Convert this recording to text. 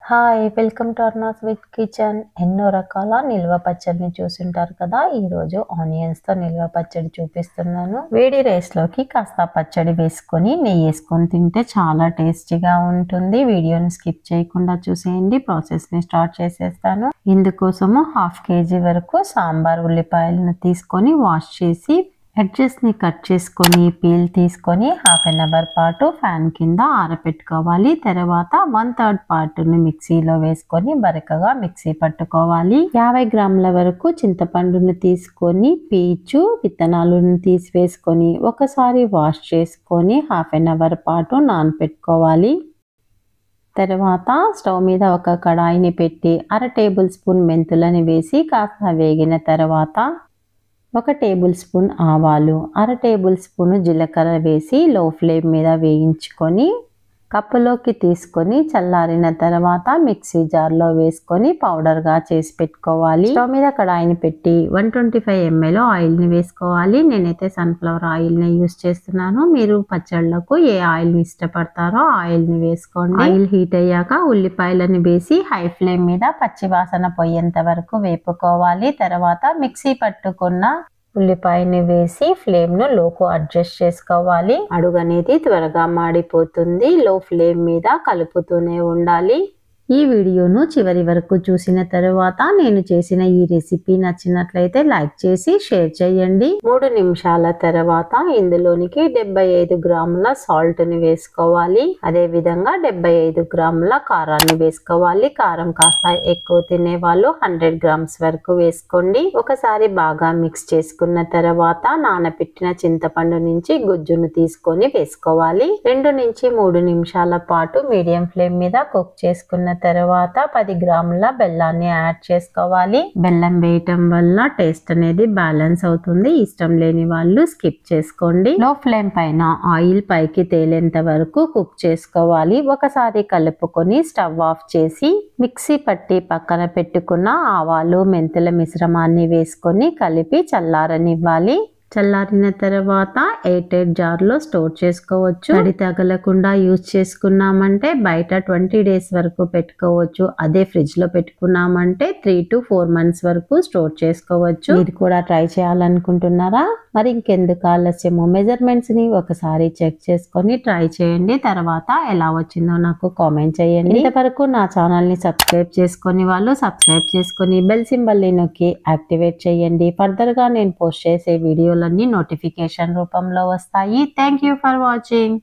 Hi! Welcome to అర్నాస్ with kitchen. ఎన్నో రకాల నిల్వ పచ్చడిని చూసుంటారు కదా! ఈరోజు ఆనియన్స్‌తో నిల్వ పచ్చడి చూపిస్తున్నాను. వేడి రైస్‌లోకి కాస్త పచ్చడి వేసుకొని నెయ్యేసుకొని తింటే చాలా టేస్టీగా ఉంటుంది. వీడియోని స్కిప్ చేయకుండా చూసేయండి. ప్రాసెస్‌ని స్టార్ట్ చేసేస్తాను. ఇందుకోసము 1/2 కేజీ వరకు సాంబార్ ఉల్లిపాయలను తీసుకొని వాష్ చేసి ఎడ్జెస్‌ని కట్ చేసుకొని పీల్ తీసుకొని హాఫ్ అన్ అవర్ పాటు ఫ్యాన్ కింద ఆరబెట్టుకోవాలి. తర్వాత 1/3 పార్ట్‌ని మిక్సీలో వేసుకొని బరకగా మిక్సీ పట్టుకోవాలి. 50 గ్రాముల వరకు చింతపండును తీసుకొని పీచు విత్తనాలను తీసివేసుకొని ఒకసారి వాష్ చేసుకొని హాఫ్ అన్ అవర్ పాటు నానబెట్టుకోవాలి. తర్వాత స్టవ్ మీద ఒక కడాయిని పెట్టి 1/2 టేబుల్ స్పూన్ మెంతులను వేసి కాస్త వేగిన తర్వాత 1 టేబుల్ స్పూన్ ఆవాలు, 1/2 టేబుల్ స్పూన్ జీలకర్ర వేసి లో ఫ్లేమ్ మీద వేయించుకొని కప్పులోకి తీసుకొని చల్లారిన తర్వాత మిక్సీ జార్లో వేసుకొని పౌడర్గా చేసి పెట్టుకోవాలి. స్టవ్ మీద కడాయిని పెట్టి 125 ml ఆయిల్ని వేసుకోవాలి. నేనైతే సన్ఫ్లవర్ ఆయిల్ని యూస్ చేస్తున్నాను. మీరు పచ్చళ్ళకు ఏ ఆయిల్ని ఇష్టపడతారో ఆయిల్ని వేసుకోండి. ఆయిల్ హీట్ అయ్యాక ఉల్లిపాయలను వేసి హై ఫ్లేమ్ మీద పచ్చి వాసన పోయేంత వరకు వేపుకోవాలి. తర్వాత మిక్సీ పట్టుకున్న ఉల్లిపాయని వేసి ఫ్లేమ్ను లోకు అడ్జస్ట్ చేసుకోవాలి. అడుగు అనేది త్వరగా మాడిపోతుంది. లో ఫ్లేమ్ మీద కలుపుతూనే ఉండాలి. ఈ వీడియోను చివరి వరకు చూసిన తర్వాత నేను చేసిన ఈ రెసిపీ నచ్చినట్లయితే లైక్ చేసి షేర్ చేయండి. 3 నిమిషాల తర్వాత ఇందులోనికి 75 గ్రాముల సాల్ట్ని వేసుకోవాలి. అదే విధంగా 75 గ్రాముల కారాన్ని వేసుకోవాలి. కారం కాస్త ఎక్కువ తినే వాళ్ళు 100 గ్రామ్స్ వరకు వేసుకోండి. ఒకసారి బాగా మిక్స్ చేసుకున్న తర్వాత నానబెట్టిన చింతపండు నుంచి గుజ్జును తీసుకొని వేసుకోవాలి. 2 నుంచి 3 నిమిషాల పాటు మీడియం ఫ్లేమ్ మీద కుక్ చేసుకున్న తర్వాత 10 గ్రాముల బెల్లాన్ని యాడ్ చేసుకోవాలి. బెల్లం వేయటం వల్ల టేస్ట్ అనేది బ్యాలెన్స్ అవుతుంది. ఇష్టం లేని వాళ్ళు స్కిప్ చేసుకోండి. లో ఫ్లేమ్ పైన ఆయిల్ పైకి తేలేంత వరకు కుక్ చేసుకోవాలి. ఒకసారి కలుపుకొని స్టవ్ ఆఫ్ చేసి మిక్సీ పట్టి పక్కన పెట్టుకున్న ఆవాలు మెంతుల మిశ్రమాన్ని వేసుకొని కలిపి చల్లారనివ్వాలి. చల్లారిన తర్వాత ఎయిర్ జార్లో స్టోర్ చేసుకోవచ్చు. తడి తగలకుండా యూజ్ చేసుకున్నామంటే బయట 20 days వరకు పెట్టుకోవచ్చు. అదే ఫ్రిడ్జ్ లో పెట్టుకున్నామంటే 3 to 4 months వరకు స్టోర్ చేసుకోవచ్చు. ఇది కూడా ట్రై చేయాలనుకుంటున్నారా? మరి ఇంకెందుకు ఆలస్యము, మెజర్మెంట్స్ ని ఒకసారి చెక్ చేసుకొని ట్రై చేయండి. తర్వాత ఎలా వచ్చిందో నాకు కామెంట్ చేయండి. ఇంతవరకు నా ఛానల్ ని సబ్స్క్రైబ్ చేసుకొని వాళ్ళు సబ్స్క్రైబ్ చేసుకొని బెల్ సింబల్ ని నొక్కి యాక్టివేట్ చేయండి. ఫర్దర్ గా నేను పోస్ట్ చేసే వీడియోలన్నీ నోటిఫికేషన్ రూపంలో వస్తాయి. Thank you for watching.